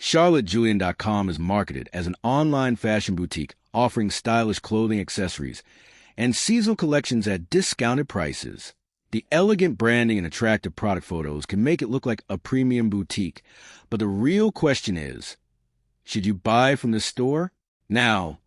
CharlotteJulian.com is marketed as an online fashion boutique offering stylish clothing, accessories, and seasonal collections at discounted prices. The elegant branding and attractive product photos can make it look like a premium boutique, but the real question is, should you buy from this store? Now,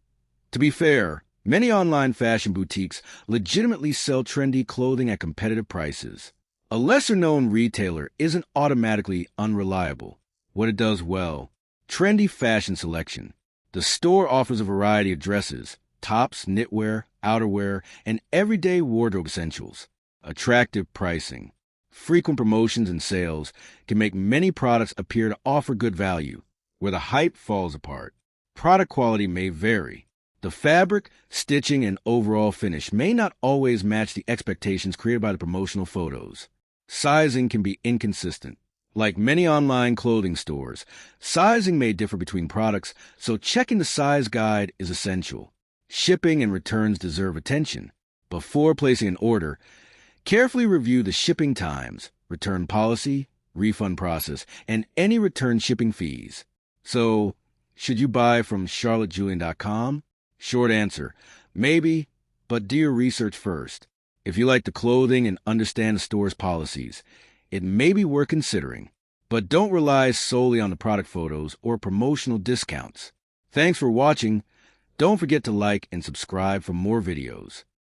to be fair, many online fashion boutiques legitimately sell trendy clothing at competitive prices. A lesser-known retailer isn't automatically unreliable. What it does well: trendy fashion selection. The store offers a variety of dresses, tops, knitwear, outerwear, and everyday wardrobe essentials. Attractive pricing. Frequent promotions and sales can make many products appear to offer good value, where the hype falls apart. Product quality may vary. The fabric, stitching, and overall finish may not always match the expectations created by the promotional photos. Sizing can be inconsistent. Like many online clothing stores, sizing may differ between products, so checking the size guide is essential. Shipping and returns deserve attention. Before placing an order, carefully review the shipping times, return policy, refund process, and any return shipping fees. So, should you buy from CharlotteJulian.com? Short answer: maybe, but do your research first. If you like the clothing and understand the store's policies, it may be worth considering. But don't rely solely on the product photos or promotional discounts. Thanks for watching. Don't forget to like and subscribe for more videos.